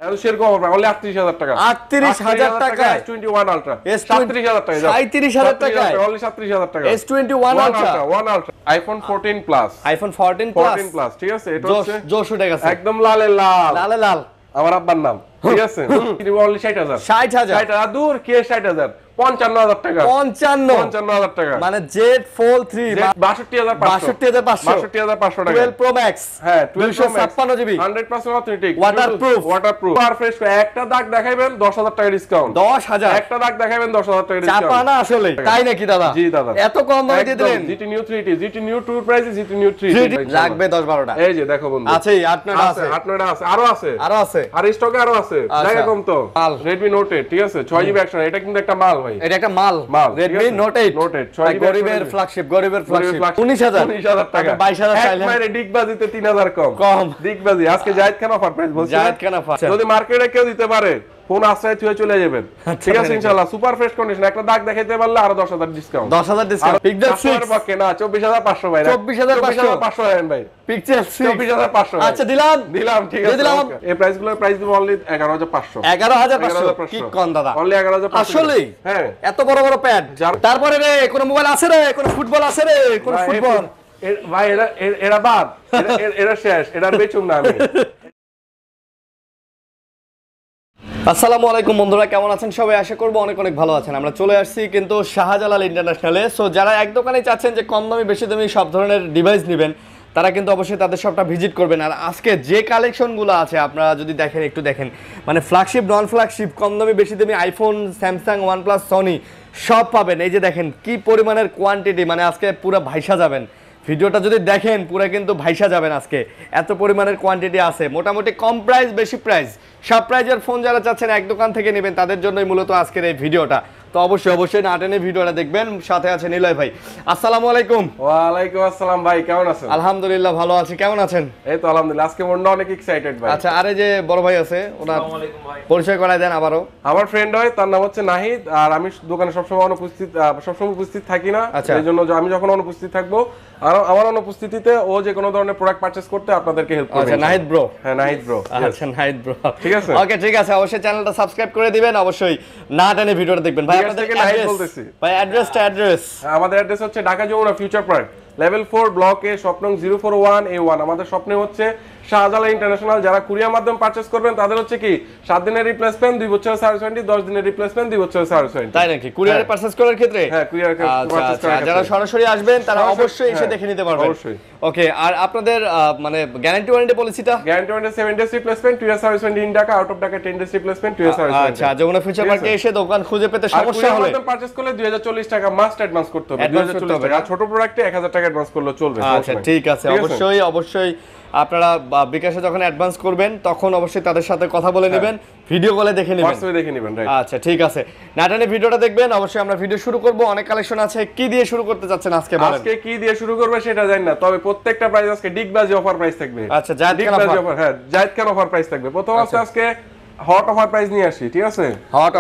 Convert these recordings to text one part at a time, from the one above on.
সেরকম হবে only 38,000 টাকা। 38,000 টাকা S21 Ultra। S20 37,000 টাকা। 37,000 টাকা only 37,000 টাকা। S21 Ultra 1 Ultra iPhone 14 Plus। iPhone 14 Plus ঠিক আছে, এটা হচ্ছে জোশ উঠে গেছে একদম লালে লাল। লালে লাল আমার আব্বার নাম, ঠিক আছে। only 60,000 60,000 দূর কে 60,000 55,000 টাকা। 55,000 টাকা মানে জেড ফোল্ড 3 62,500 টাকা। 12 Pro Max হ্যাঁ 256 জিবি 100% অথেন্টিক ওয়াটারপ্রুফ পারফেক্ট। একটা দাগ দেখাইবেন 10,000 টাকা ডিসকাউন্ট। 10,000 একটা দাগ দেখাইবেন 10,000 টাকা ডিসকাউন্ট। চাপা না আসলে তাই নাকি দাদা? জি দাদা, এত কম দামে দিয়ে দিলেন। GT New 3T, GT New 2 price, GT New 3 লাগবে 10-12টা। এই যে দেখো বন্ধু, আছে 8-9টা আছে, 8-9টা আছে, আরো আছে আর স্টকে আরো আছে। জায়গা কম তো। Redmi Note 8, ঠিক আছে, 6GB অ্যাকশন। এটা কিন্তু একটা মাল ভাই, এটা একটা মাল। Redmi Note 8 6GB গরিবের ফ্ল্যাগশিপ 19,000 টাকা। 22,000 চাইলেন। একবারে ডিগবাজিতে 3,000 কম ডিগবাজি। আজকে জায়েদ খান অফার প্রাইস বলছে, জায়েদ খান অফার। যদি মার্কেটে কেউ দিতে পারে ফোন আশ্রয় থুয়ে চলে যাবেন, ঠিক আছে ইনশাআল্লাহ। সুপার ফ্রেশ কন্ডিশন, একটা দাগ দেখাইতে পারলে আরো 10,000 ডিসকাউন্ট। 10,000 ডিসকাউন্ট। পিক্সেল 6 পক্ষে না 24,500 ভাই। 24,500 দেন ভাই। পিক্সেল 6 24,500। আচ্ছা দিলাম, ঠিক আছে। এই প্রাইসগুলোর প্রাইস দিব অনলি 11,500। 11,500 কি কোন দাদা? অনলি 11,500। আসলে হ্যাঁ, এত বড় বড় প্যাড। তারপরে রে কোন মোবাইল আছে রে? কোন ফুটবল আছে রে? কোন ফুটবল? ভাই এরা বাদ, এরা শেষ, এরা বেচুম না আমি। আসসালামু আলাইকুম বন্ধুরা, কেমন আছেন সবাই? আশা করব অনেক অনেক ভালো আছেন। আমরা চলে আসছি কিন্তু শাহজালাল ইন্টারন্যাশনালে। সো যারা এক দোকানে চাচ্ছেন যে কম দামি বেশি দামি সব ধরনের ডিভাইস নেবেন, তারা কিন্তু অবশ্যই তাদের শপটা ভিজিট করবেন। আর আজকে যে কালেকশনগুলো আছে আপনারা যদি দেখেন, একটু দেখেন, মানে ফ্ল্যাগশিপ নন ফ্ল্যাগশিপ কম দামি বেশি দামি আইফোন, স্যামসাং, ওয়ানপ্লাস, সনি সব পাবেন। এই যে দেখেন কি পরিমাণের কোয়ান্টিটি, মানে আজকে পুরো ভাইসা যাবেন। ভিডিওটা যদি দেখেন পুরো কিন্তু ভাইসা যাবেন। আজকে এত পরিমাণের কোয়ান্টিটি আছে, মোটামুটি কম প্রাইস বেশি প্রাইস সব প্রাইজের ফোন যারা চাচ্ছেন এক দোকান থেকে নেবেন তাদের জন্যই মূলত আজকের এই ভিডিওটা। তো অবশ্যই না টেনে ভিডিওটা দেখবেন। সাথে আছে নিলয় ভাই। আসসালামু আলাইকুম। ওয়ালাইকুম আসসালাম ভাই, কেমন আছেন? আলহামদুলিল্লাহ ভালো আছি, কেমন আছেন? এই তো আলহামদুলিল্লাহ, আজকে মনটা অনেক এক্সাইটেড ভাই। আচ্ছা, আরে যে বড় ভাই আছে ওনার পরিচয় করায় দেন আবারও। আমার ফ্রেন্ড হয়, তার নাম হচ্ছে নাহিদ। আর আমি দোকানে সবসময় অনুপস্থিত থাকি না, এই জন্য আমি যখন অনুপস্থিত থাকবো আর আমার অনুপস্থিতিতে ও যে কোনো ধরনের প্রোডাক্ট পারচেজ করতে আপনাদেরকে হেল্প করবে। আচ্ছা নাহিদ ব্রো। হ্যাঁ নাহিদ ব্রো। আচ্ছা নাহিদ ব্রো, ঠিক আছে। ওকে ঠিক আছে, অবশ্যই চ্যানেলটা সাবস্ক্রাইব করে দিবেন, অবশ্যই না টেনে ভিডিওটা দেখবেন। ভাই আপনাদের ভাই অ্যাড্রেস আমাদের অ্যাড্রেস হচ্ছে Dhaka Jamuna future park level 4 block A shop নং 041A1। আমাদের স্বপ্নে হচ্ছে শাহজালাল ইন্টারন্যাশনাল। যারা কুরিয়ার মাধ্যমে পারচেজ করবেন তাদের হচ্ছে কি 7 দিনের রিপ্লেসমেন্ট, 2 বছরের সার্ভিস ওয়ারেন্টি, 10 দিনের রিপ্লেসমেন্ট, 2 বছরের সার্ভিস ওয়ারেন্টি। তাই নাকি? কুরিয়ারে পারচেজ করার ক্ষেত্রে? হ্যাঁ কুরিয়ারে পারচেজ করার ক্ষেত্রে যারা সরাসরি আসবেন তারা অবশ্যই এসে দেখে নিতে পারবেন। অবশ্যই। ওকে, আর আপনাদের মানে গ্যারান্টি ওয়ারেন্টি পলিসিটা? Guarantee warranty 7 days replacement, 2 year service warranty in Dhaka, out of Dhaka 10 days replacement, 2 year service warranty. আচ্ছা, যমুনা ফিউচার পার্কে এসে দোকান খুঁজে পেতে সমস্যা হলে পারচেজ করলে 2,040 টাকা মাস্ট অ্যাডভান্স করতে হবে। 2,040 টাকা। ছোট প্রোডাক্টে 1,000 টাকা অ্যাডভান্স করলে চলবে। আচ্ছা ঠিক আছে, অবশ্যই আপনারা বিকাশে যখন অ্যাডভান্স করবেন তখন অবশ্যই তাদের সাথে কথা বলে নেবেন, ভিডিও কলে দেখে নেবেন। আচ্ছা ঠিক আছে, নাটানে ভিডিওটা দেখবেন। অবশ্যই আমরা ভিডিও শুরু করব, অনেক কালেকশন আছে। কি দিয়ে শুরু করতে যাচ্ছেন আজকে বলেন? আজকে কি দিয়ে শুরু করবে সেটা জানি না, তবে প্রত্যেকটা প্রাইস আজকে ডিগবাজি অফার প্রাইস থাকবে। আচ্ছা জায়েদ খান অফার। হ্যাঁ জায়েদ খান অফার প্রাইস থাকবে। প্রথম আজকে হট অফার প্রাইস নিয়ে আসি, ঠিক আছে? হট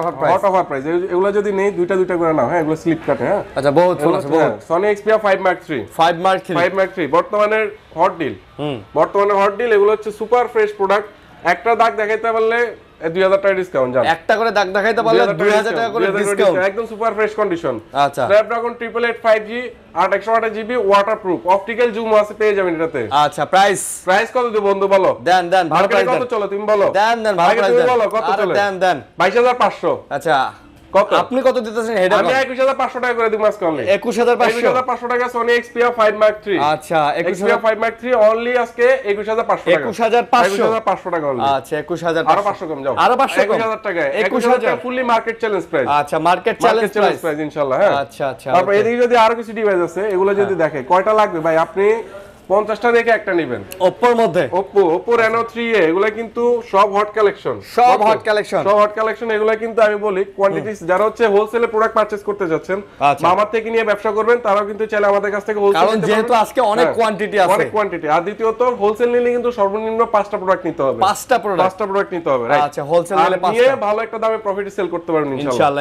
অফার প্রাইস এগুলো যদি নেই দুইটা করে নাও। হ্যাঁ এগুলো স্লিপ কাটে। হ্যাঁ আচ্ছা বহুত ফোন আছে, বহুত। Sony Xperia 5 Mark 3 বর্তমানে হট ডিল। এগুলো হচ্ছে সুপার ফ্রেশ প্রোডাক্ট। একটা দাগ দেখাইতে পারলে 2,000 টাকা ডিসকাউন্ট। জান একটা করে দাগ দেখাইতে পারলে 2,000 টাকা করে ডিসকাউন্ট, একদম সুপার ফ্রেশ কন্ডিশন। আচ্ছা Snapdragon 888 5G 8/128GB waterproof, optical zoom আছে, পেয়ে যাবেন এটাতে। আচ্ছা প্রাইস কত দিব বন্ধু বলো? দেন ভালো প্রাইস কত চলো তুমি বলো? দেন ভালো প্রাইস দেন। বলো কত চলে? দেন 22,500। আচ্ছা কত আপনি কত দিতেছেন? হেড আমি 21,500 টাকা করে দিব আজকে অনলি। 21,500 টাকা Sony Xperia 5 Mark 3। আচ্ছা Xperia 5 Mark 3 অনলি আজকে 21,500 টাকা। 21,500 টাকা অনলি। আচ্ছা 21,500 আরো 500 কম যাও। আরো 500 কম। 21,000 টাকা। 21,000 ফুললি মার্কেট চ্যালেঞ্জ প্রাইস। আচ্ছা মার্কেট চ্যালেঞ্জ প্রাইস ইনশাআল্লাহ। হ্যাঁ আচ্ছা তারপর এদিকে যদি আরো কিছু ডিভাইস আছে এগুলো যদি দেখে কয়টা লাগবে ভাই, আপনি 50টা দেখে একটা নেবেন। Oppo মধ্যে Oppo Reno 3A এগুলা কিন্তু সব হট কালেকশন। এগুলা কিন্তু আমি বলি কোয়ান্টিটি যারা হচ্ছে হোলসেলে প্রোডাক্ট পারচেজ করতে যাচ্ছেন বা আমার থেকে নিয়ে ব্যবসা করবেন তারাও কিন্তু চাইলে আমাদের কাছ থেকে হোলসেল নিতে পারবেন, কারণ যেহেতু আজকে অনেক কোয়ান্টিটি আছে। আর দ্বিতীয়ত হোলসেল নিলে কিন্তু সর্বনিম্ন 5টা প্রোডাক্ট নিতে হবে। 5টা প্রোডাক্ট নিতে হবে, রাইট? আচ্ছা হোলসেল নিলে 5টা নিয়ে ভালো একটা দামে প্রফিটে সেল করতে পারবেন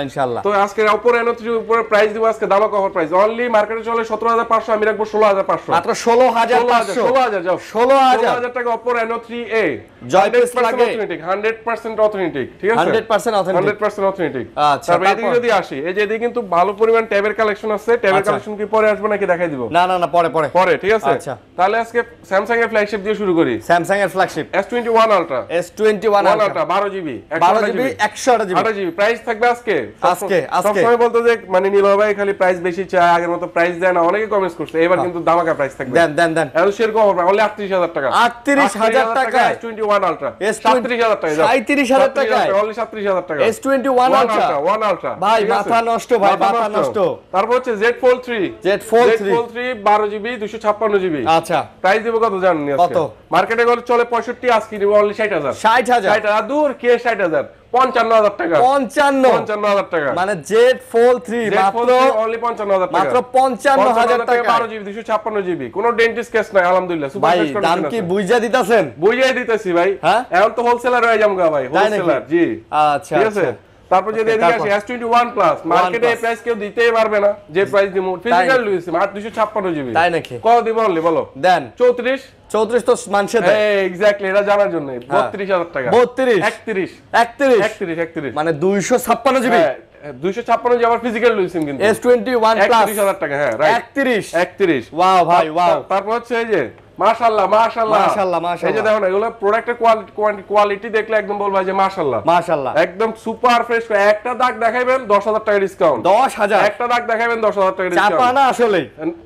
ইনশাআল্লাহ। তো আজকে Oppo Reno 3 এর উপরে প্রাইস দিব আজকে দামা কভার প্রাইস অনলি মার্কেটে চলে 17,500, আমি রাখবো 16,500। মাত্র 16,500 16,500 16,000 যাও 16,000 টাকা Oppo Reno 3A জয় পেস লাগে 100% অথেন্টিক, ঠিক আছে 100% authentic 100% অথেন্টিক। আচ্ছা, তারপর এদিকে যদি আসি, এই যে এদিকে কিন্তু ভালো পরিমাণ ট্যাবের কালেকশন আছে। ট্যাবের আচ্ছা। কালেকশন কি পরে আসবে নাকি দেখাই দিব? না না না, পরে পরে পরে, ঠিক আছে। আচ্ছা। তাহলে আজকে স্যামসাং এর ফ্ল্যাগশিপ দিয়ে শুরু করি। স্যামসাং এর flagship S21 Ultra S21 Ultra 12GB 12GB 128GB 8GB price থাকবে আজকে। আজকে সবসময় বলতো যে মানে নীল ভাই খালি প্রাইস বেশি চায়, আগের মতো প্রাইস দেয় না, অনেকে কমেন্টস করছে। এবার কিন্তু দামাকা প্রাইস থাকবে। দেন দেন দেন এখন সেরকম হবে অনলি 38,000 টাকা। 38,000 টাকা S21 Ultra S20 37,000 টাকা 37,000 টাকায় অনলি 37,000 টাকা S21 Ultra 1 Ultra ভাই ঠিক আছে? মাথা নষ্ট ভাই, মাথা নষ্ট। তারপর হচ্ছে Z Fold 3 Z Fold 3 12GB 256GB আচ্ছা প্রাইস দিব কত জানেন আজকে? কত? মার্কেটে গেলে চলে 65, আজকে দিব অনলি 60,000 60,000 60,000 দূর কে 60,000 55,000 টাকা 55,000 টাকা মানে Z Fold 3 মাত্র অনলি 55,000 টাকা মাত্র 55,000 টাকা 12GB 256GB কোনো ডেন্টিস্ট কেস নাই আলহামদুলিল্লাহ। সুপার ভাই ফ্রেশ দাম কন্ডিশন কি আছে। বুঝা দিতাছেন? বুঝিয়ে দিতেছি ভাই, হ্যাঁ? এখন তো হোলসেলার হয়ে যাবো গা ভাই, তাই নাকি? হোলসেলার জি আচ্ছা ঠিক আছে। আচ্ছা। তারপর যদি এদিকে আসি S21 প্লাস মার্কেটে এই প্রাইস কেউ দিতেই পারবে না যে প্রাইস দিমু। ফিজিক্যাল লুইস মাত্র 256GB তাই নাকি? কত দিব অনলি বলো? দেন 34 34 তো মানছে দেয় এক্স্যাক্টলি, এটা জানার জন্য 32,000 টাকা 32 31 31 মানে 256GB 256 আবার ফিজিক্যাল লুইসিম কিন্তু S21 প্লাস 31,000 টাকা। হ্যাঁ রাইট 31 ওয়াও ভাই ওয়াও তারপর হচ্ছে এই যে মাশাআল্লাহ মাশাআল্লাহ মাশাআল্লাহ, মাশাআল্লাহ। এই যে দেখো না, এগুলো প্রোডাক্টের কোয়ালিটি দেখলে একদম বলবা যে মাশাআল্লাহ মাশাআল্লাহ একদম সুপার ফ্রেশ। একটা দাগ দেখাইবেন 10,000 টাকা ডিসকাউন্ট, 10,000 একটা দাগ দেখাইবেন 10,000 টাকা চাপা ডিসকাউন্ট। না আসলে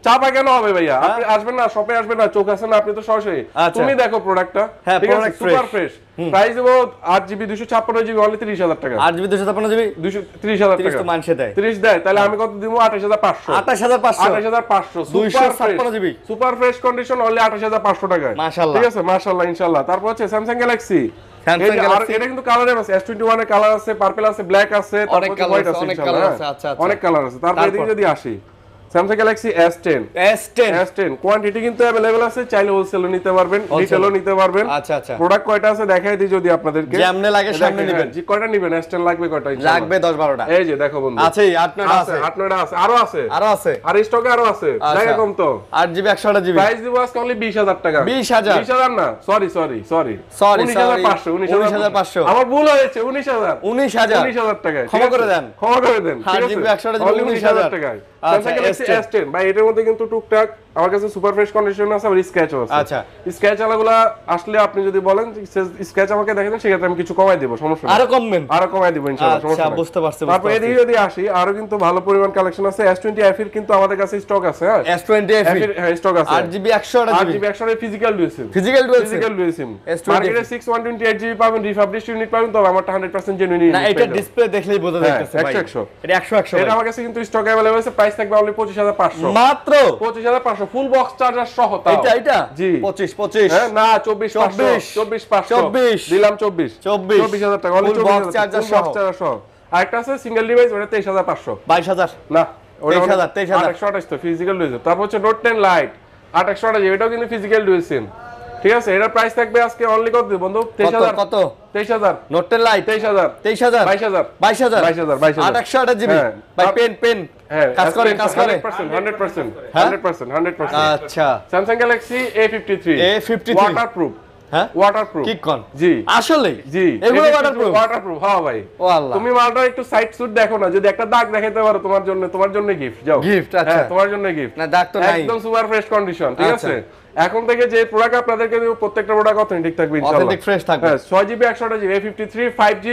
চাপা কেন হবে ভাইয়া? আপনি আসবেন না, শপে আসবেন না, চোখ আছে না, আপনি তো সরাসরি আচ্ছা। তুমি দেখো প্রোডাক্টটা, হ্যাঁ, ঠিক আছে product super fresh। Fresh. Price দেব 8GB 256GB অনলি 30,000 টাকা 8GB 256GB 30,000 30 টাকা তো মানছে দেয় 30 দেয়, তাহলে আমি কত দিব? 28,500 28,500 28,500 256GB super fresh condition only 28,500 টাকায়। মাশাআল্লাহ। ঠিক আছে মাশাআল্লাহ ইনশাআল্লাহ। তারপর হচ্ছে স্যামসাং গ্যালাক্সি Samsung Galaxy এটা কিন্তু কালার আছে, S21 এর কালার আছে, পার্পল আছে, ব্ল্যাক আছে, অনেক তারপর কালার হোয়াইট আছে, আছে অনেক ইনশাআল্লাহ। কালার আছে, আচ্ছা আচ্ছা অনেক কালার আছে। তারপর এদিকে যদি আসি স্যামসাং গ্যালাক্সি S10 কোয়ান্টিটি কিন্তু अवेलेबल আছে, চাইলে হোলসেলও নিতে পারবেন, রিটেলও নিতে পারবেন। আচ্ছা আচ্ছা প্রোডাক্ট কয়টা আছে দেখাই দিই যদি আপনাদেরকে, যেমনে লাগে সামনে নেবেন। জি কয়টা নেবেন? S10 লাগবে কয়টা ইনশাআল্লাহ? লাগবে 10-12টা। এই যে দেখো বন্ধু আছে 8-9টা আছে 8-9টা আছে, আরো আছে আরো আছে আর স্টকে আরো আছে, জায়গা কম তো। 8GB 128GB প্রাইস দিব আজকে অনলি 20,000 টাকা। 20,000 না সরি 19,500 আমার ভুল হয়েছে 19,000 টাকা। ক্ষমা করে দেন। ক্ষমা করে দেন। 8GB 128GB only 19,000 টাকায় আচ্ছা, Samsung Galaxy S10 S10 ভাই, এটার মধ্যে কিন্তু টুকটাক আমার কাছে সুপার ফ্রেশ কন্ডিশন আছে, আর স্ক্র্যাচও আছে। আচ্ছা। স্ক্র্যাচ আলাগুলা আসলে আপনি যদি বলেন স্ক্র্যাচ আমাকে দেখেন, সেক্ষেত্রে আমি কিছু কমাই দেব, সমস্যা নেই। আরো কমবেন আরো কমাই দিব ইনশাআল্লাহ, আচ্ছা, সমস্যা নেই। বুঝতে পারছি, তারপর এদিকে যদি আসি, আরো কিন্তু ভালো পরিমাণ কালেকশন আছে। S20 FE এর কিন্তু আমাদের কাছে স্টক আছে। হ্যাঁ S20 FE হ্যাঁ স্টক আছে। 8GB 128GB 8GB 128 physical dual physical dual physical dual SIM S20 মার্কেটে 6/128GB পাবেন, রিফাবলিশড ইউনিট পাবেন, তবে আমারটা 100% জেনুইন না, এটা ডিসপ্লে দেখলেই বোঝা যাচ্ছে ভাই 100 এটা 100 এটা আমার কাছে কিন্তু স্টক अवेलेबल আছে। প্রাইস থাকবে অনলি 25,500 মাত্র 25,500 ফুল বক্স চার্জার সহ। তাও এটা জি 25 হ্যাঁ না 24,500 দিলাম 24,000 টাকা অনলি ফুল বক্স চার্জার সহ। আরেকটা আছে সিঙ্গেল ডিভাইস, ওটা 23,500 22,000 না 23,000 828 তো ফিজিক্যাল ডুয়েল। তারপর হচ্ছে নোট 10 লাইট 828 এটাও কিন্তু ফিজিক্যাল ডুয়েল সিম। ঠিক আছে, এটার প্রাইস থাকবে আজকে অনলি কত বন্ধু? 23,000 কত 23,000 নোট 10 লাইট 23,000 22,000 22,000 828GB হ্যাঁ। ভাই পেন হ্যাঁ কাজ করে 100% আচ্ছা Samsung Galaxy A53 ওয়াটারপ্রুফ হ্যাঁ ওয়াটারপ্রুফ কি কোন জি আসলে জি এগুলো ওয়াটারপ্রুফ হ্যাঁ ভাই। ও আল্লাহ তুমি মালটা একটু সাইড সুট দেখো না, যদি একটা দাগ দেখাইতে পারো তোমার জন্য গিফট যাও গিফট আচ্ছা হ্যাঁ তোমার জন্য গিফট। না দাগ তো নাই একদম সুপার ফ্রেশ কন্ডিশন। ঠিক আচ্ছা। আছে, এখন থেকে যে প্রোডাক্ট আপনাদেরকে দিব প্রত্যেকটা প্রোডাক্ট অথেন্টিক থাকবে ইনশাআল্লাহ, অথেন্টিক ফ্রেশ থাকবে। হ্যাঁ 6GB 128GB A53 5G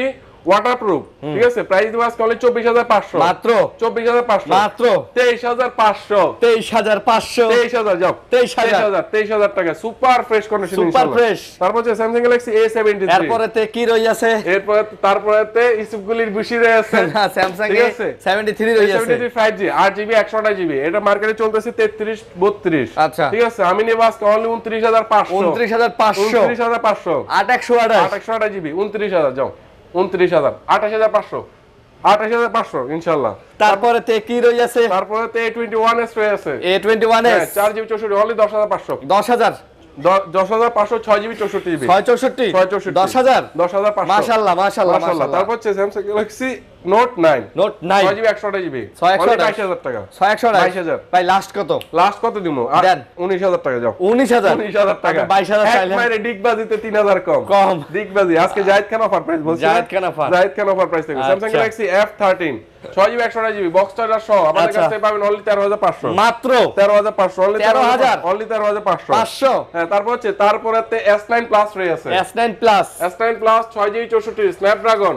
waterproof. ঠিক আছে, প্রাইস দিব আজকে অনলি 24,500 মাত্র 24,500 মাত্র 23,500 23,500 যাও 23,000 টাকা super fresh condition super fresh. তারপর হচ্ছে Samsung Galaxy A73 এরপরে তে কি রইয়াছে? তারপরে ইসুফগুলির বুশি রয়েছে না স্যামসাং ঠিক এ আছে 73 রইয়াছে 73 5G 8GB 128GB এটা মার্কেটে চলতেছে 33 32 আচ্ছা ঠিক আছে, আমি নেব আজকে অনলি 29,500 29,500 29,500 828 GB 29,000 যাও 29,000 28,500 ইনশাআল্লাহ। তারপরে তে কি রইয়াছে? তারপরে তে A21s রয়েছে A21s 4GB 64 only 10,500 10,000 10,500 6 GB 64 GB 664 10,000 10,500 মাশাআল্লাহ মাশাআল্লাহ। তারপর হচ্ছে Samsung Galaxy note 9 note 9 6 GB 128 GB 22,000 টাকা 22,000 ভাই লাস্ট কত? লাস্ট কত দিমু? দেন 19,000 টাকা যাও। 19,000 টাকা 22,000 এক চাইলেন মাইরে ডিগবাজিতে 3,000 কম ডিগবাজি। আজকে জায়েদ খান অফার প্রাইস বলছি, Zayed Khan offer। Zayed Khan offer price থেকে Samsung Galaxy F13 6 GB 128 GB box charger সহ আমাদের আচ্ছা। কাছ থেকে পাবেন অনলি 13,500 মাত্র 13,500 অনলি 13,000 অনলি 13,500 500 হ্যাঁ। তারপর হচ্ছে তারপরেতে S9 প্লাস রয়ে আছে S9 plus S9 plus 6 GB 64 Snapdragon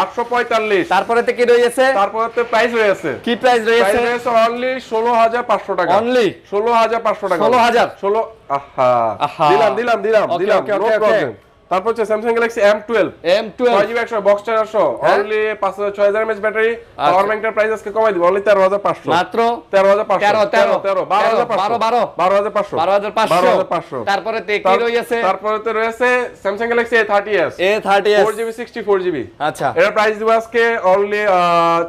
845। তারপরে তে কি রয়েছে? তারপরেতে প্রাইস রয়ে আছে, কি প্রাইস রয়েছে? প্রাইস রয়েছে অনলি 16,500 টাকা অনলি 16,500 টাকা 16,000 16 আহা আহা। দিলাম Okay, no okay, okay, problem. তারপর হচ্ছে Samsung Galaxy M12 6 GB 100 box charger সহ অনলি 6000 mAh ব্যাটারি পাওয়ার ব্যাংকের প্রাইস আজকে কমাই দিব অনলি 13,500 মাত্র 13,500 12,500 12,500 তারপরে তে কি রয়েছে? তারপরে রয়েছে Samsung Galaxy A30s A30s 4GB 64GB আচ্ছা এর প্রাইস দিব আজকে অনলি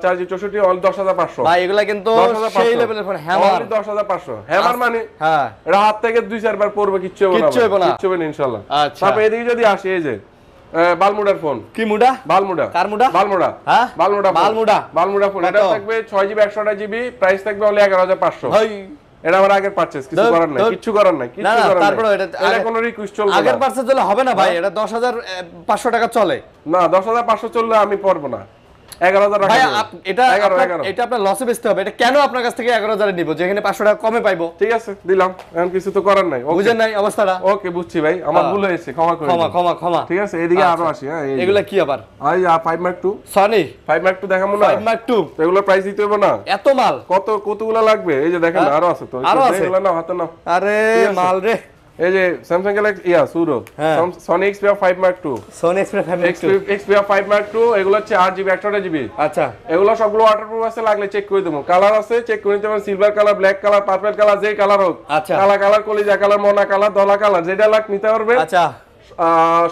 4GB 64 অনলি 10,500 ভাই এগুলা কিন্তু সেই লেভেলের ফোন হ্যামার অনলি 10,500 হ্যামার মানে হ্যাঁ রাত থেকে 2-4 বার পড়বে কিচ্ছু হবে না কিচ্ছু হবে না। কিচ্ছু হবে না ইনশাআল্লাহ। আচ্ছা। তারপর এদিকে যদি আসি এই যে বালমুডার ফোন কি মুডা? বালমুডা কার মুডা? বালমুডা হ্যাঁ বালমুডা বালমুডা ফোন এটা কত? থাকবে 6GB 128GB প্রাইস থাকবে অনলি 11,500 ভাই এটা আমার আগের পারচেজ কিছু করার নাই না না তারপর এটা কোনো রিকোয়েস্ট চলবে না আগের পারচেজ হলে হবে না ভাই, এটা 10,500 টাকা চলে না 10,500 চললে আমি পড়বো না 11,000 টাকা ভাই দেবো। এটা 11 এটা আপনার লসে বেচতে হবে। এটা কেন আপনার কাছ থেকে 11,000 এ নিব যেখানে 500 টাকা কমে পাইবো? ঠিক আছে দিলাম, এখন কিছু তো করার নাই। বুঝেন নাই অবস্থাটা? ওকে বুঝছি ভাই, আমার ভুল হয়েছে, ক্ষমা করে দিন। ক্ষমা ঠিক আছে এদিকে আরো আসি। হ্যাঁ এগুলা কি আবার? এই 5 Mark 2 সনি 5 Mark 2 দেখামু না 5 Mark 2 তো এগুলোর প্রাইস দিতে হবে না? এত মাল কতগুলো লাগবে? এই যে দেখেন আরো আছে তো, আরো আছে? এগুলো না হাতে নাও। আরে ঠিক আছে। মাল রে। এই যে স্যামসাং গ্যালাক্সি সুরো হ্যাঁ। Sony Xperia 5 Mark 2 Sony Xperia 5 Mark 2 এগুলো হচ্ছে 8GB 128GB। আচ্ছা এগুলো সবগুলো ওয়াটারপ্রুফ আছে, লাগলে চেক করে দেবো। কালার আছে চেক করে নিতে পারেন, silver colour, black colour, purple colour, যে কালার হোক। আচ্ছা। কালা কালার, কলিজা colour, Mona colour, Dhola colour, যেটা লাগ নিতে পারবে। আচ্ছা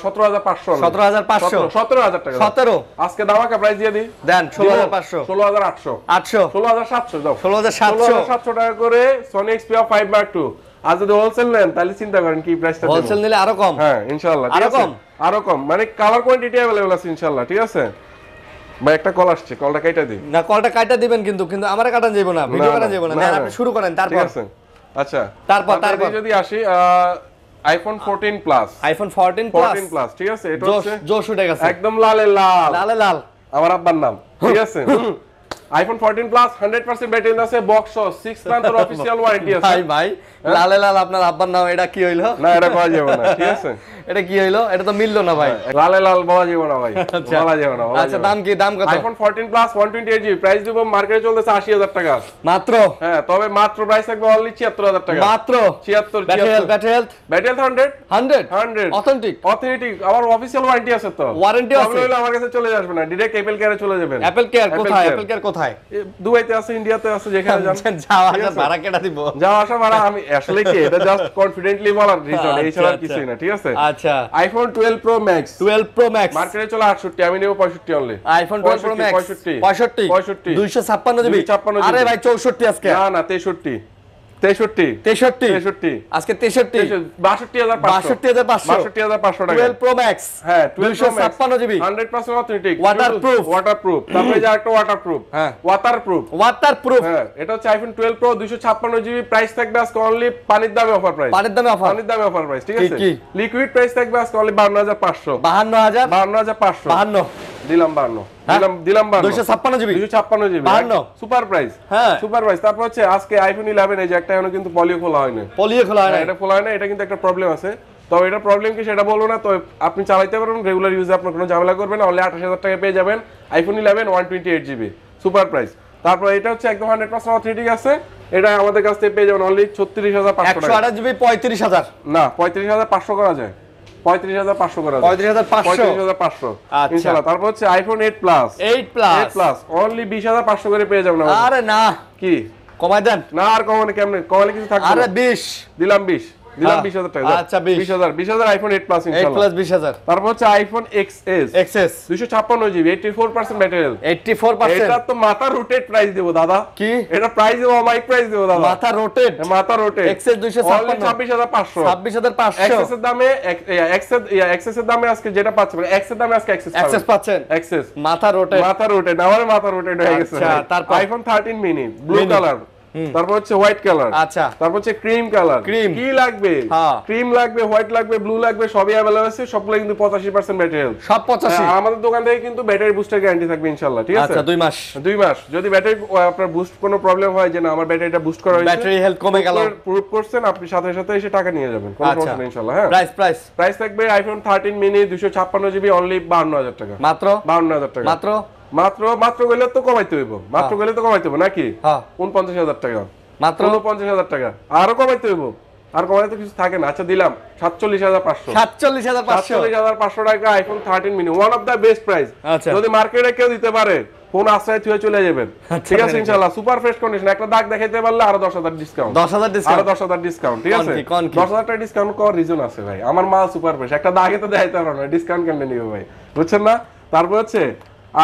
17,500 17,500 17,000 টাকা 17 আজকে দামাকা প্রাইস দিয়ে দিই, দেন 16,500 16,800 800 16,700 দাও 16,700 টাকা করে সনি Xperia 5 Mark 2। আর যদি হোলসেল নেন তাহলে চিন্তা করেন কি প্রাইসটা দেব। হোলসেল নিলে আরো কম। হ্যাঁ ইনশাআল্লাহ ঠিক আরো আছে কম? আরো কম মানে কালার কোয়ান্টিটি अवेलेबल আছে ইনশাআল্লাহ। ঠিক আছে ভাই একটা কল আসছে, কলটা কাটা দিই। না কলটা কাটা দিবেন কিন্তু আমারে কাটান যাইবো না, ভিডিও কাটান যাইবো না। না, নেন না। আপনি শুরু করেন ঠিক তারপর আছে আচ্ছা তারপর যদি আসি iPhone 14 plus iPhone 14 plus 14 plus ঠিক আছে এটা জোশ হচ্ছে জোশ উঠে গেছে একদম লালে লাল লালে লাল আমার আব্বার নাম। ঠিক আছে আইফোন 14 প্লাস 100% ব্যাটারি আছে, বক্স 6 মান্থের অফিশিয়াল ওয়ারেন্টি আছে। ভাই লালে লাল আপনার আব্বার নাম, এটা কি হইলো? না এটা করা যাবে না। ঠিক আছে এটা কি হইলো? এটা তো মিললো না ভাই। লালে লাল বলা যাবে না ভাই, আচ্ছা। বলা যাবে না। আচ্ছা দাম কি? দাম কত? আইফোন 14 প্লাস 128GB প্রাইস দিব মার্কেটে চলতেছে 80,000 টাকা মাত্র। হ্যাঁ তবে মাত্র প্রাইস থাকবে অনলি 76,000 টাকা মাত্র 76 ব্যাটারি হেলথ 100 অথেন্টিক অথেন্টিক আমার অফিশিয়াল ওয়ারেন্টি আছে তো। ওয়ারেন্টি আছে? তাহলে আমার কাছে চলে আসবে না, ডাইরেক্ট অ্যাপল কেয়ারে চলে যাবেন। অ্যাপল কেয়ার কোথায়? অ্যাপল কেয়ার কোথায়? দুবাইতে আছে, ইন্ডিয়াতে আছে, যেখানে যান যাওয়া আসা ভাড়া কেটে দিব। যাওয়া আসা ভাড়া আমি আসলে কি এটা জাস্ট কনফিডেন্টলি বলার রিজন, এই ছাড়া কিছুই না। ঠিক আছে আচ্ছা iPhone 12 pro max 12 pro max মার্কেটে চলে 68, আমি নেব 65 only. IPhone 12 pro max 65 256 GB. 256 আরে ভাই 64 আজকে। না না 63 আজকে 63 62,500 টাকা 12 প্রো ম্যাক্স হ্যাঁ 256 জিবি 100% অথেন্টিক ওয়াটারপ্রুফ তারপরে যে একটা ওয়াটারপ্রুফ হ্যাঁ ওয়াটারপ্রুফ হ্যাঁ এটা হচ্ছে আইফোন 12 প্রো 256 জিবি প্রাইস থাকবে আজকে অনলি পানির দামে অফার প্রাইস। পানির দামে প্রাইস ঠিক আছে। কি লিকুইড প্রাইস থাকবে আজকে অনলি 52,500 52,500 দিলাম 52 দিলাম 256 জিবি 256 জিবি 52 সুপার প্রাইস। হ্যাঁ সুপার প্রাইস। তারপর হচ্ছে আজকে আইফোন 11 এই যে একটা এখনো কিন্তু পলিও খোলা হয়নি। এটা খোলা হয় না, এটা কিন্তু একটা প্রবলেম আছে। তবে এটা প্রবলেম কি সেটা বলবো না, তো আপনি চালাইতে পারবেন রেগুলার ইউজে, আপনার কোনো ঝামেলা করবে না। অনলি 28,000 টাকা পেয়ে যাবেন আইফোন 11 128GB সুপার প্রাইস। তারপর এটা হচ্ছে একদম 100% অথেন্টিক আছে, এটা আমাদের কাছ থেকে পেয়ে যাবেন অনলি 36,500 টাকা। 128 জিবি 35,000 না 35,500 করা যায়, 35,500 করা যায়, 35,500 আচ্ছা। ইনশাআল্লাহ। তারপর হচ্ছে আইফোন 8 প্লাস অনলি 20,500 করে পেয়ে যাবেন। আরে না কি কমাই দেন না আর কমানে কেমনে কমালে কিছু থাকবে আরে না। 20 দিলাম 20 দিলাম 20000 টাকা। আচ্ছা 20000 আইফোন 8 প্লাস 8 ইনশাআল্লাহ। প্লাস 20000। তারপর হচ্ছে iPhone XS XS 256 GB 84% battery health. 84%। এটা তো মাথা রোটেট প্রাইস দেব দাদা। কি এটা প্রাইস দেব অমাইক প্রাইস দেব দাদা। মাথা রোটেট মাথা রোটেট XS 256 26500। 26500 XS এর দামে XS এর দামে আজকে যেটা পাচ্ছেন মানে X এর দামে আজকে XS পাচ্ছেন। XS মাথা রোটেট আমার মাথা রোটেট হয়ে গেছে। আচ্ছা, তারপর আইফোন 13 মিনি ব্লু কালার, তারপর হচ্ছে হোয়াইট কালার, আচ্ছা তারপর হচ্ছে ক্রিম কালার। Cream। কি লাগবে? হ্যাঁ। ক্রিম লাগবে, হোয়াইট লাগবে, ব্লু লাগবে, সবই अवेलेबल আছে। সবগুলো কিন্তু 85% ব্যাটারি হেলথ। সব 85। আমাদের দোকান থেকে কিন্তু ব্যাটারি বুস্টার গ্যারান্টি থাকবে ইনশাআল্লাহ, ঠিক আছে? আচ্ছা 2 মাস। 2 মাস যদি ব্যাটারি আপনার বুস্ট কোনো প্রবলেম হয় যে না আমার ব্যাটারিটা বুস্ট করা হয়েছে, ব্যাটারি হেলথ কমে গেল, প্রুফ করছেন, আপনি সাথে সাথে এসে টাকা নিয়ে যাবেন, কোনো আচ্ছা। সমস্যা নেই ইনশাআল্লাহ। হ্যাঁ, প্রাইস থাকবে আইফোন 13 মিনি 256 জিবি অনলি 52000 টাকা। মাত্র 52000 টাকা। মাত্র গেলে তো কমাইতে হইব, নাকি? 49000 টাকা, মাত্র 49000 টাকা। আরো কমাইতে হইব, আর কমাইতে কিছু থাকে না। আচ্ছা দিলাম 47500। 47500 টাকা iPhone 13 mini, one of the best price. আচ্ছা। যদি মার্কেটে কেউ দিতে পারে ফোন আশ্রয় থুয়ে চলে যাবেন, ঠিক আছে ইনশাআল্লাহ। সুপার ফ্রেশ কন্ডিশন, একটা দাগ দেখাইতে পারলে আরো 10000 ডিসকাউন্ট। 10000 ডিসকাউন্ট, আরো 10000 ডিসকাউন্ট, ঠিক আছে? 10000 টাকা ডিসকাউন্ট করার রিজন আছে ভাই, আমার মাল সুপার ফ্রেশ, একটা দাগে তো দেখাইতে পারো না, ডিসকাউন্ট কেন নিব ভাই, বুঝছেন না? তারপর হচ্ছে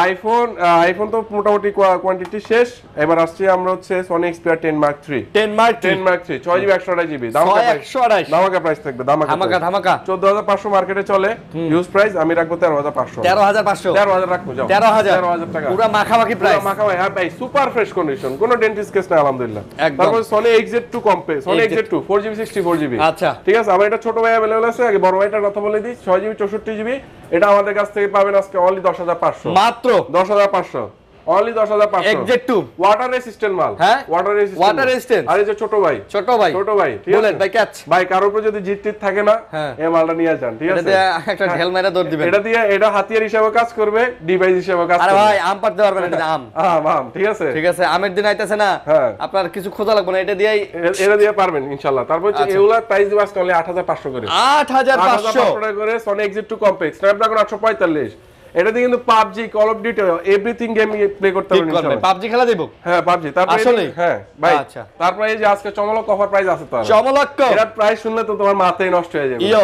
আইফোন তো মোটামুটি কোয়ান্টিটি শেষ। এবার আসছি আমরা হচ্ছে সনি এক্সপিআর 10 মার্ক 3 6 জিবি 128 জিবি ধামাকা প্রাইস থাকবে, ধামাকা 14500 মার্কেটে চলে ইউজ প্রাইস, আমি রাখবো 13500 13000 রাখবো, যাও 13000 টাকা পুরো মাখামাখি প্রাইস, মাখামাখি। হ্যাঁ ভাই সুপার ফ্রেশ কন্ডিশন, কোনো ডেন্টিস্ট কেস না আলহামদুলিল্লাহ। তারপর Sony XZ2 কম্পে, Sony XZ2 4GB 64GB, আচ্ছা ঠিক আছে। আমার এটা ছোট ভাই अवेलेबल আছে, আগে বড় ভাইটার কথা বলে দিই। 6GB 64GB এটা আমাদের কাছ থেকে পাবেন আজকে অনলি 10500, মাত্র 10500, অনলি 10500। XZ2 ওয়াটার রেসিস্ট্যান্ট মাল, হ্যাঁ ওয়াটার রেসিস্ট্যান্ট। আর এই যে ছোট ভাই ঠিক আছে ভাই কারোর উপর যদি জিত টিত থাকে না, এই মালটা নিয়ে যান, ঠিক আছে? এটা একটা ঢেল মাইরা দৌড় দিবেন, এটা হাতিয়ার হিসেবে কাজ করবে, ডিভাইস হিসেবে কাজ করবে। আরে ভাই আম পারতে পারবেন, এটা আম, ঠিক আছে আমের দিন আইতাছে না, আপনার কিছু খোঁজা লাগবে না, এটা দিয়ে পারবেন ইনশাআল্লাহ। তারপর হচ্ছে এগুলা প্রাইস দিবা আজকে অনলি 8500 করে, 8500 টাকা করে সনি XZ2 কমপ্লেক্স স্ন্যাপড্রাগন 845। এটা দিয়ে কিন্তু PUBG, call of duty, everything game play করতে পারবেন ইনশাআল্লাহ। PUBG খেলা দেব, হ্যাঁ PUBG। তারপর আসলে হ্যাঁ ভাই, আচ্ছা তারপর এই যে আজকে চমলক অফার প্রাইস আছে, তো চমলক এর প্রাইস শুনলে তো তোমার মাথাই নষ্ট হয়ে যাবে। ইয়ো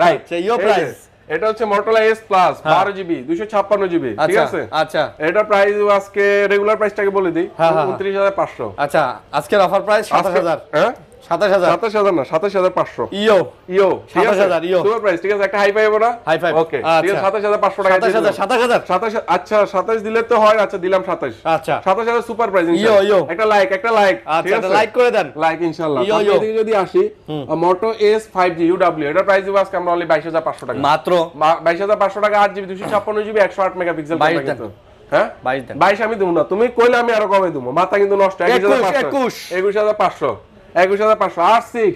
রাইট, ইয়ো প্রাইস। এটা হচ্ছে Motorola S Plus 12GB 256GB, ঠিক আছে? আচ্ছা এটা প্রাইস আজকে রেগুলার প্রাইসটাকে বলে দিই 29500। আচ্ছা আজকের অফার প্রাইস 27000, হ্যাঁ 27000 না 27500। ইয়ো 27000 ইয়ো সুপার প্রাইস, ঠিক আছে? একটা হাই ফাই হবে না, হাই ফাই, ওকে ঠিক আছে। 27500 টাকা, 27000 আচ্ছা 27 দিলে তো হয়, আচ্ছা দিলাম 27, আচ্ছা 27000 সুপার প্রাইস ইনশাআল্লাহ। একটা লাইক, আচ্ছা একটা লাইক করে দেন, লাইক ইনশাআল্লাহ। তারপরে যদি আসি Moto S 5G UW, এটা প্রাইস দিব আজকে আমরা অনলি 22500 টাকা, মাত্র 22500 টাকা। 8GB 256GB 108 মেগাপিক্সেল ক্যামেরা কিন্তু, হ্যাঁ 22 আমি দেব না, তুমি কইলে আমি আরো কমে দেব, মাথা কিন্তু নষ্ট। 21500 R6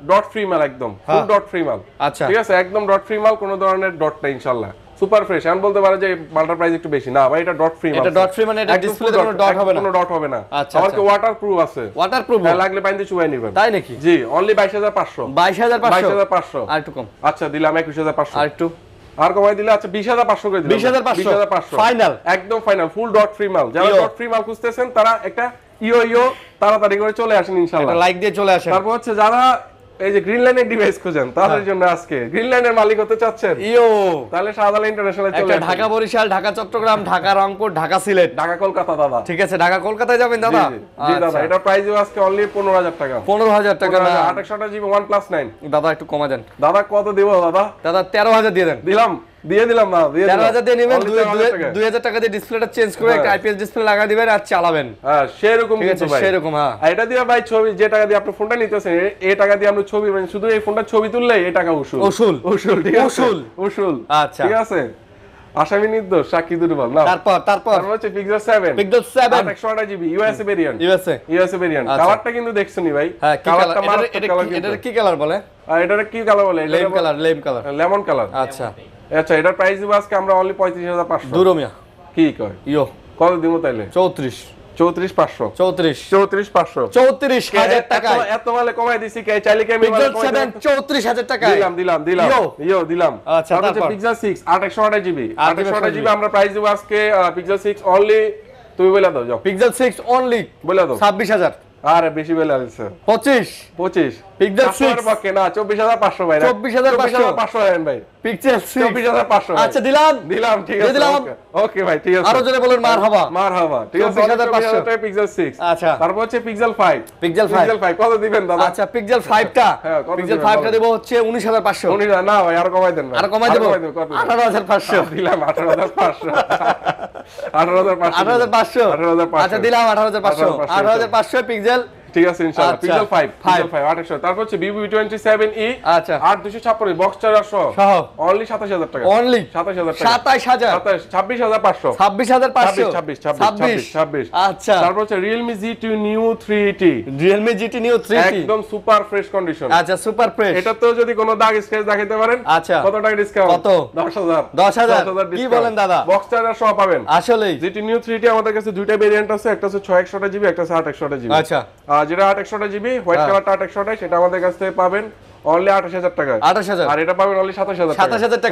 ডট ফ্রি মাল, একদম ফুল ডট ফ্রি মাল, আচ্ছা ঠিক আছে একদম ডট ফ্রি মাল, কোনো ধরনের ডট নাই ইনশাআল্লাহ। Super fresh. আমি বলতে পারে যে মালটার প্রাইস একটু বেশি না ভাই, এটা ডট ফ্রি মাল। এটা ডট ফ্রি মানে এটা ডিসপ্লেতে কোনো ডট হবে না, কোনো ডট হবে না। আমার কি ওয়াটারপ্রুফ আছে, ওয়াটারপ্রুফ লাগলে পানিতে চুবাই নেবেন, তাই নাকি? জি অনলি 22500 আর একটু কম, আচ্ছা দিলাম 21500, আর একটু আর কমাই দিলে, আচ্ছা 20500 করে দিলাম, 20500 ফাইনাল, একদম ফাইনাল ফুল ডট ফ্রি মাল। যারা ডট ফ্রি মাল খুঁজতেছেন তারা একটা ইয়ো তাড়াতাড়ি করে চলে আসেন ইনশাআল্লাহ, একটা লাইক দিয়ে চলে আসেন। তারপর হচ্ছে যারা এই যে গ্রিন লাইনের ডিভাইস খুঁজেন তাদের জন্য আজকে গ্রিন লাইনের মালিক হতে চাচ্ছেন, ইয়ো তাহলে শাহজালাল ইন্টারন্যাশনাল চলে আসেন। ঢাকা বরিশাল, ঢাকা চট্টগ্রাম, ঢাকা রংপুর, ঢাকা সিলেট, ঢাকা কলকাতা দাদা, ঠিক আছে ঢাকা কলকাতায় যাবেন দাদা। জি দাদা এটা প্রাইস আজকে অনলি 15000 টাকা, 15000 টাকা না 2800GB OnePlus 9। দাদা একটু কমা দেন দাদা, কত দেব দাদা? দাদা 13000 দিয়ে দেন, দিয়ে দিলাম না, 13000 দিয়ে নেবেন, 2000 টাকা দিয়ে ডিসপ্লেটা চেঞ্জ করে একটা আইপিএস ডিসপ্লে লাগা দিবেন আর চালাবেন, হ্যাঁ সেরকম কিন্তু ভাই, সেরকম হ্যাঁ। এটা দিয়ে ভাই ছবি, যে টাকা দিয়ে আপনি ফোনটা নিতেছেন এই টাকা দিয়ে আপনি ছবি, মানে শুধু এই ফোনটা ছবি তুললে এই টাকা উসুল, ঠিক আছে উসুল, আচ্ছা ঠিক আছে। আসামি নির্দোষ, সাক্ষী দুর্বল না। তারপর হচ্ছে Pixel 7 128GB ইউএসএ ভেরিয়েন্ট। কালারটা কিন্তু দেখছনি ভাই, কালারটা এটা কি কালার বলে? এটা কি কালার বলে? লেমন কালার, আচ্ছা আচ্ছা। এটার প্রাইস দিব আজকে আমরা অনলি 35500। দুরমিয়া কি কয় ইয়ো, কত দিব তাইলে? 34500 34500 টাকা, এত মালে কমাই দিছি, কে চাইলে কি আমি মালে কমাই দেব? 34000 টাকা দিলাম ইয়ো দিলাম। আচ্ছা তারপর Pixel 6 828GB আমরা প্রাইস দিব আজকে Pixel 6 অনলি, তুমি বলে দাও যাও, Pixel 6 অনলি বলে দাও 26000 আরে বেশি বেলে আছে 25 25 পিক্সেল 6 পক্ষে না 24500 ভাই 24500 দেন ভাই পিক্সেল 6 24500 আচ্ছা দিলাম ঠিক আছে ওকে ভাই ঠিক আছে আরো জোরে বলেন মারহাবা ঠিক আছে 24500 টাকা পিক্সেল 6 আচ্ছা তারপর হচ্ছে পিক্সেল 5 পিক্সেল 5 কত দিবেন দাদা আচ্ছা পিক্সেল 5টা পিক্সেল 5টা দেব হচ্ছে 19500 19 না ভাই আরো কমাই দেন আরো কমাই দেব 18500 দিলাম 18500 18500 আচ্ছা দিলাম 18500 পিক্সেল ঠিক আছে ইনশাআল্লাহ পিক্সেল 5 2800 তারপর হচ্ছে Vivo V27e আচ্ছা 8256 বক্স চার্জার সহ অনলি 27000 টাকা অনলি 27000 টাকা 27500 26500 আচ্ছা তারপর হচ্ছে Realme GT Neo 380 Realme GT Neo 380 একদম সুপার ফ্রেশ কন্ডিশন আচ্ছা সুপার ফ্রেশ এটা তো যদি কোনো দাগ স্ক্র্যাচ দেখাইতে পারেন আচ্ছা কত টাকা ডিসকাউন্ট কত 10000 কি বলেন দাদা বক্স চার্জার সহ পাবেন আসলেই GT Neo 380 আমাদের কাছে দুইটা ভেরিয়েন্ট আছে একটা হচ্ছে 6128GB একটা হচ্ছে 8128GB আচ্ছা যেটা 8128GB হোয়াইট কালারটা 8128 সেটা আমাদের কাছ থেকে পাবেন অনলি 28000 টাকা 28000 আর এটা পাবেন অনলি 27000 টাকা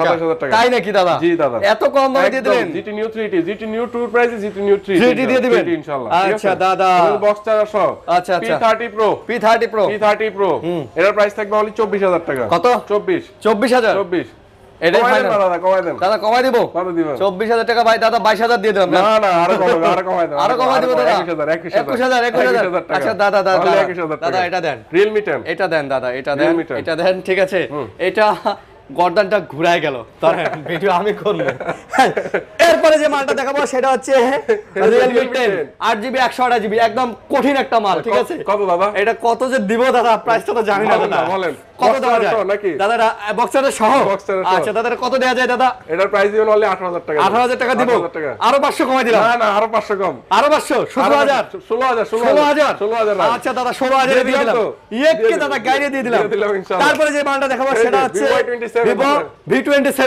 27000 টাকা তাই নাকি দাদা জি দাদা এত কম দামে দিয়ে দিলেন GT Neo 380 GT Neo 2 price GT Neo 380 দিয়ে দিবেন ইনশাআল্লাহ আচ্ছা দাদা বক্স চার্জার সহ আচ্ছা P30 Pro এটার প্রাইস থাকবে অনলি 24000 টাকা কত 24000 এটা ফাইনাল দাদা কমাই দিব কত দিবেন 24000 টাকা ভাই দাদা 22000 দিয়ে দেব না আরো কমাই দেব দাদা 21000 আচ্ছা দাদা দাদা এটা দেন Realme 10 এটা দেন দাদা এটা দেন ঠিক আছে এটা গর্দানটা ঘুরায় গেল ধরেন ভিডিও আমি করব এরপরে যে মালটা দেখাবো সেটা হচ্ছে Realme 10 8GB 128GB একদম কঠিন একটা মাল ঠিক আছে কত দাদা এটা কত যে দিব দাদা প্রাইসটা তো জানি না দাদা বলেন কত দেওয়া যায় নাকি দাদা বক্সারের সহ আচ্ছা দাদা কত দেওয়া যায় দাদা এটার প্রাইস দিবেন অনলি 18000 টাকা 18000 টাকা দিব আরো 500 কমাই দিলাম না আরো 500 কম আরো 500 16000 আচ্ছা দাদা 16000 দিয়ে দিলাম ইয়েকে দাদা গাইরে দিয়ে দিলাম তারপরে যে মালটা দেখাবো সেটা হচ্ছে Vivo V27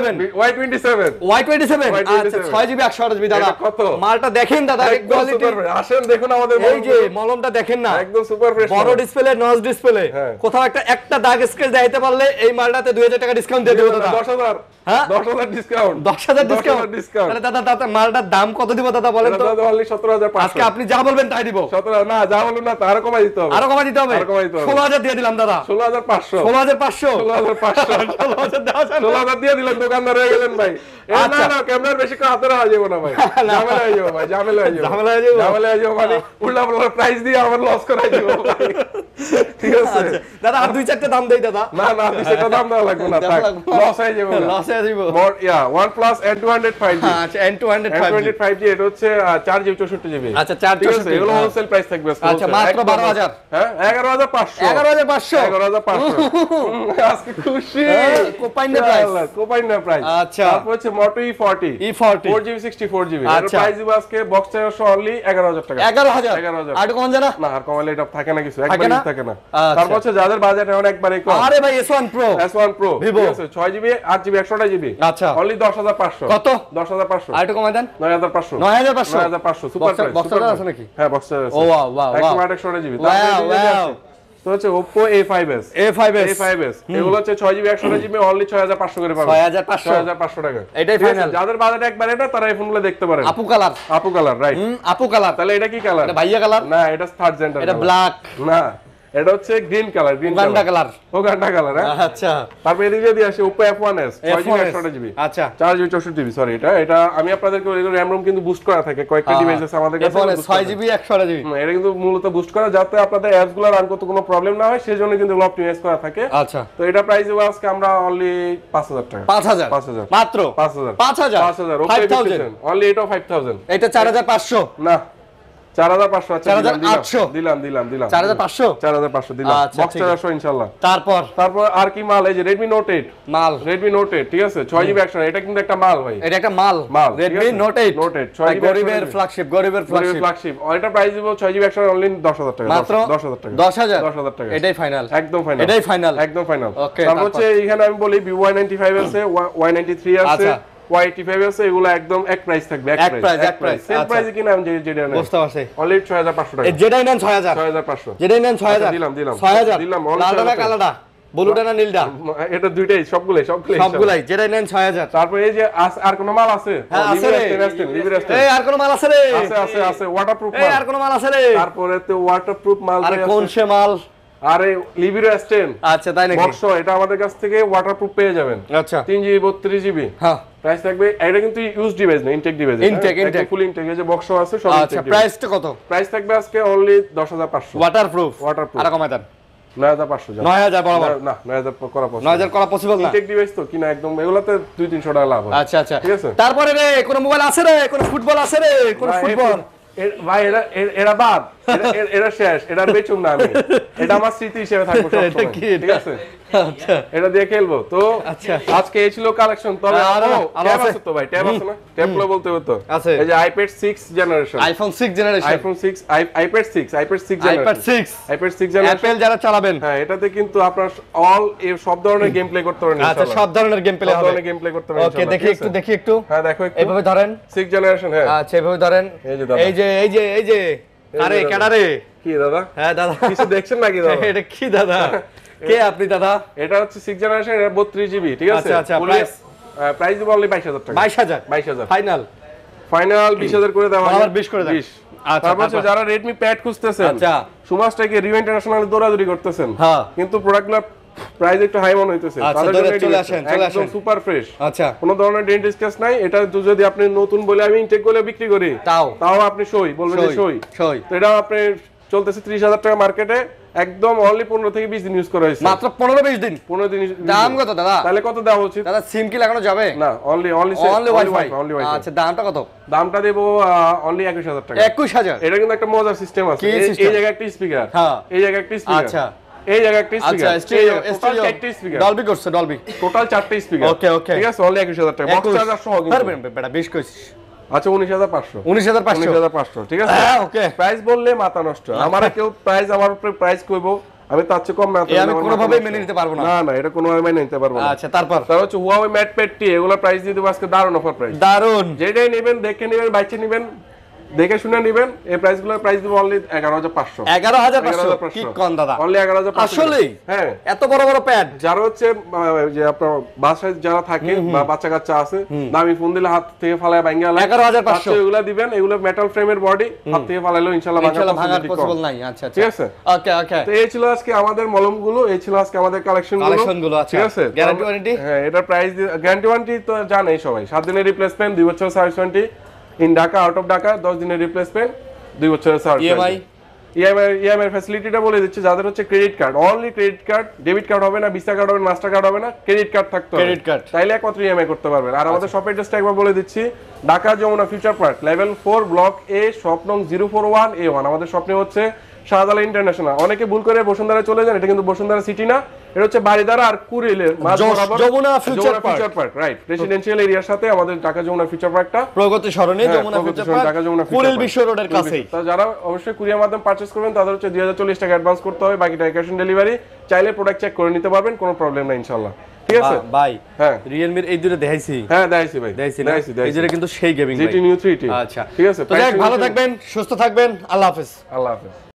Y27 আচ্ছা 6GB 128GB দাদা কত মালটা দেখেন দাদা কোয়ালিটি আসেন দেখুন আমাদের এই যে মলমটা দেখেন না একদম সুপার ফ্রেশ বড় ডিসপ্লে নচ ডিসপ্লে কোথাও একটা দাগ স্ক্র্যাচ দেখাইতে পারলে এই মালটাতে 2000 টাকা ডিসকাউন্ট দিয়ে দেব দাদা 10000 হ্যাঁ 10000 ডিসকাউন্ট 10000 ডিসকাউন্ট তাহলে দাদা মালটার দাম কত দিব দাদা বলেন তো দাদা অনলি 17500 আজকে আপনি যা বলবেন তাই দিব 17 না যা বলুন না আরো কমাই দিতে হবে 16000 দিয়ে দিলাম দাদা 16500 16000 দিয়ে দিলেন দোকানদার হয়ে গেলেন ভাই না ক্যামেরার বেশি করে হাতে রাখা যাবে না ভাই ঝামেলা হয়ে যাবে মানে উল্টা পাল্টা প্রাইস দিয়ে আমার লস করাই দিব ভাই ঠিক আছে দাদা আর দুই চারটে দাম দেই দাদা না দুই চারটে দাম দেওয়া লাগবে না থাক লস হয়ে যাবে মোর OnePlus N200 5G আচ্ছা N200 5G এটা হচ্ছে 4GB 64GB আচ্ছা 4GB এগুলো হোলসেল প্রাইস থাকবে আচ্ছা মাত্র 12000 হ্যাঁ 11500 আজকে খুশি কোপাইনা প্রাইস আচ্ছা তারপর হচ্ছে Moto E40 4GB 64GB এর প্রাইস দিব আজকে বক্স চার্জার সহ অনলি 11000 টাকা 11000 আর কম জানা না আর কমালে এটা থাকে না কিছু একবারই থাকে না তারপর হচ্ছে যাদের বাজেট এখন একবারই কম আরে ভাই S1 Pro Vivo ঠিক আছে 6GB 8GB 128GB আচ্ছা অনলি 10500 কত 10500 আর একটু কমাই দেন 9500 সুপার প্রাইস বক্স চার্জার আছে নাকি হ্যাঁ বক্স চার্জার আছে ও ওয়াও 128GB তারপর তো হচ্ছে Oppo A5s এগুলো হচ্ছে 6GB 128GB অনলি 6500 করে পাবেন 6500 টাকা এটাই ফাইনাল যাদের বাজেট একবার এটা তারা এই ফোনগুলো দেখতে পারেন আপু কালার রাইট আপু কালার তাহলে এটা কি কালার এটা ভাইয়া কালার না এটা থার্ড জেন্ডার এটা ব্ল্যাক না এটা হচ্ছে গ্রিন কালার ওগান্ডা কালার আচ্ছা তারপর এদিকে যদি আসে Oppo F1s 6GB 128GB আচ্ছা 4GB 64GB সরি এটা আমি আপনাদেরকে বলি RAM ROM কিন্তু বুস্ট করা থাকে কয়েকটা ডিভাইস আছে আমাদের কাছে F1s 6GB 128GB এটা কিন্তু মূলত বুস্ট করা যাতে আপনাদের অ্যাপস গুলো রান করতে কোনো প্রবলেম না হয় সেজন্য কিন্তু এগুলো অপটিমাইজ করা থাকে আচ্ছা তো এটা প্রাইস দেব আজকে আমরা অনলি 5000 টাকা 5000 মাত্র 5000 ওকে অনলি এটা 5000 এটা 4500 না 4500 আছে 4800 দিলাম 4500 দিলাম বক্স চার্জার ইনশাআল্লাহ তারপর আর কি মাল এই যে Redmi Note 8 Redmi Note 8 ঠিক আছে 6GB 128 এটা কিন্তু একটা মাল ভাই এটা একটা মাল Redmi Note 8 6GB গরিবের ফ্ল্যাগশিপ এটা প্রাইস দিব 6GB 128 অনলি 10000 টাকা মাত্র 10000 টাকা এটাই ফাইনাল একদম ফাইনাল তারপর হচ্ছে এখানে আমি বলি Vivo Y95 আছে Y93 আছে Y85 আছে এগুলো একদম এক প্রাইস থাকবে এক প্রাইস সেম প্রাইসে কিনা আমি যেটা নেন বুঝতে পারছি অনলি 6500 টাকা যেটাই নেন 6500 দিলাম 6000 6000 লালটা কালাটা ব্লুটা না নীলটা? এটা দুইটাই, সবগুলাই সবগুলাই, যেটাই নেন 6000। তারপর এই যে আর কোন মাল আছে? হ্যাঁ আছে রে। এই আর কোন মাল আছে রে? আছে ওয়াটারপ্রুফ মাল। এই আর কোন মাল আছে রে? তারপরে তো ওয়াটারপ্রুফ মাল। আরে কোন সে মাল? আরে লিবিরো S10। আচ্ছা তাই নাকি? বক্স, এটা আমাদের কাছ থেকে ওয়াটারপ্রুফ পেয়ে যাবেন। আচ্ছা 3GB 32GB। হ্যাঁ প্রাইস থাকবে, এটা কিন্তু ইউজ ডিভাইস না, ইনটেক ডিভাইস। ইনটেক ফুল ইনটেক, এই যে বক্স আছে সব। আচ্ছা প্রাইসটা কত? প্রাইস থাকবে আজকে অনলি 10500। ওয়াটারপ্রুফ। আর কমায় দেন 9500। 9000 বরাবর না 9000 করা পসিবল। 9000 করা পসিবল না। ইনটেক ডিভাইস তো কিনা একদম, এগুলাতে 200-300 টাকা লাভ হয়। আচ্ছা আচ্ছা ঠিক আছে। তারপরে রে কোন মোবাইল আছে রে? কোন ফুটবল আছে রে? কোন ফুটবল? ভাই এরা বাদ, এরা শেষ, এটা বেচুম না আমি। এটা আমার স্মৃতি হিসেবে থাকবে সব সময়। ঠিক আছে, আচ্ছা এটা দিয়ে খেলবো তো। আচ্ছা আজকে এই ছিল কালেকশন। তবে ট্যাব আছে তো ভাই, ট্যাব আছে না? ট্যাব গুলো বলতে হতো। আছে। এই যে iPad 6 generation, iPhone 6 generation, iPhone 6, iPad 6 generation, iPad 6 generation. Apple যারা চালাবেন, হ্যাঁ এটাতে কিন্তু আপনার সব ধরনের গেম প্লে করতে পারবেন। আচ্ছা সব ধরনের গেম প্লে সব হবে। ধরনের গেম প্লে করতে পারবেন। ওকে দেখি একটু। হ্যাঁ দেখো একটু, এইভাবে ধরেন। 6 জেনারেশন। হ্যাঁ আচ্ছা এইভাবে ধরেন। এই যে এই যে আরে কেডা রে? কি দাদা? হ্যাঁ দাদা কিছু দেখছেন নাকি দাদা? এটা কি দাদা? কে আপনি দাদা? এটা হচ্ছে 6 জেনারেশন, এটা 32GB। ঠিক আছে। আচ্ছা প্রাইস দিব অনলি 22000 টাকা। 22000 ফাইনাল 20000 করে দেওয়া হবে। 20 করে দেন। 20। তারপর হচ্ছে যারা Redmi Pad খুঁজতেছেন, আচ্ছা সুমাসটাকে রিউ ইন্টারন্যাশনালে দৌড়াদৌড়ি করতেছেন, হ্যাঁ কিন্তু প্রোডাক্টগুলো প্রাইস একটু হাই মনে হইতেছে, আচ্ছা, তাদের জন্য চলে আসেন। একদম সুপার ফ্রেশ। আচ্ছা কোনো ধরনের ডেন্ট স্ক্র্যাচ নাই। এটা যদি আপনি নতুন বলে আমি ইনটেক করে বিক্রি করি, তাও আপনি সই বলবেন যে সই। তো এটা আপনি চলতেছে 30000 টাকা মার্কেটে, একদম অনলি 15 থেকে 20 দিন ইউজ করা হয়েছে। মাত্র 15-20 দিন। 15 দিন। দাম কত দাদা? তাহলে কত দেওয়া উচিত দাদা? সিম কি লাগানো যাবে? না, অনলি ওয়াইফাই। ওয়াইফাই। আচ্ছা দামটা কত? দামটা দেব অনলি 21000 টাকা। 21000? এটা কিন্তু একটা মজার সিস্টেম আছে। এই জায়গায় একটা স্পিকার, হ্যাঁ এই জায়গায় একটা স্পিকার, আচ্ছা এই জায়গায় একটা স্পিকার, আচ্ছা স্টেরিও টোটাল 4টি স্পিকার। ডলবি করছে, ডলবি টোটাল 4টি স্পিকার। ওকে ঠিক আছে, অনলি 21000 টাকা। বক্স চার্জার সহ কিন্তু। পারবেন বেটা 20 কইছিস। আচ্ছা 19500। 19500 ঠিক আছে। ওকে। প্রাইস বললে মাথা নষ্ট। আমারে কেউ প্রাইস আমার উপরে প্রাইস কইবো, আমি তার চেয়ে কম না। আমি কোনোভাবেই মেনে নিতে পারবো না। না এটা কোনোভাবে মেনে নিতে পারবো না। আচ্ছা তারপর হচ্ছে Huawei MatePad T, এগুলো প্রাইস দিয়ে দেবো আজকে দারুণ অফার প্রাইস। দারুণ। যেটাই নেবেন দেখে নেবেন, বাইচে নেবেন, দেখে শুনে নেবেন। এই প্রাইসগুলোর প্রাইস দিব অনলি 11500। 11500 কি কোন দাদা? অনলি 11500। আসলেই? হ্যাঁ এত বড় বড় প্যাড। যারা হচ্ছে যে আপনার বাসায় যারা থাকে বা বাচ্চা কাচ্চা আছে, দামি ফোন দিলে হাত থেকে ফালায় ভাঙা লাগে 11500। এগুলা দিবেন, এগুলো মেটাল ফ্রেমের বডি, হাত থেকে ফালাইলো ইনশাআল্লাহ ভাঙার পসিবল নাই। আচ্ছা ঠিক আছে। ওকে তো এই ছিল আজকে আমাদের মলমগুলো, এই ছিল আজকে আমাদের কালেকশনগুলো। আচ্ছা ঠিক আছে। Guarantee warranty? হ্যাঁ এটা প্রাইস গ্যারান্টি ওয়ারেন্টি তো জানেই সবাই। 7 দিনের রিপ্লেসমেন্ট, 2 বছর service warranty in Dhaka, out of Dhaka 10 দিনের রিপ্লেসমেন্ট, 2 বছরের সার্ভিস। ইএমআই ফ্যাসিলিটিটা বলে দিচ্ছি, যাদের হচ্ছে credit card, only credit card, debit card হবে না, ভিসা কার্ড হবে না, মাস্টার কার্ড হবে না, ক্রেডিট কার্ড থাকতে হবে। ক্রেডিট কার্ড তাইলে একমাত্র ইএমআই করতে পারবেন। আর আমাদের শপ অ্যাড্রেসটা একবার বলে দিচ্ছি, Dhaka Jamuna future park level 4 block A, shop নং 041A1। আমাদের স্বপ্নে হচ্ছে শাহজালাল ইন্টারন্যাশনাল। অনেকে ভুল করে বসুন্ধরা চলে যান, এটা কিন্তু বসুন্ধরা সিটি না, এটা হচ্ছে বারিধারা আর কুড়িলের মাঝ বরাবর Jamuna future park. Right, residential এরিয়ার সাথে আমাদের ঢাকা যমুনা ফিউচার পার্কটা প্রগতি সরণি যমুনা ফিউচার পার্ক, কুড়িল বিশ্ব রোডের কাছেই। তো যারা অবশ্যই কুরিয়ার মাধ্যমে পারচেজ করবেন তাদের হচ্ছে 2040 টাকা অ্যাডভান্স করতে হবে, বাকিটা ক্যাশ অন ডেলিভারি। চাইলে প্রোডাক্ট চেক করে নিতে পারবেন, কোনো প্রবলেম নাই ইনশাআল্লাহ। ঠিক আছে ভাই? হ্যাঁ Realme এই দুটো দেখাইছি। হ্যাঁ দেখাইছি ভাই, দেখাইছি এই দুটো কিন্তু সেই গেমিং GT Neo 3T। আচ্ছা ঠিক আছে। তো ভালো থাকবেন, সুস্থ থাকবেন, আল্লাহ হাফেজ। আল্লাহ হাফেজ।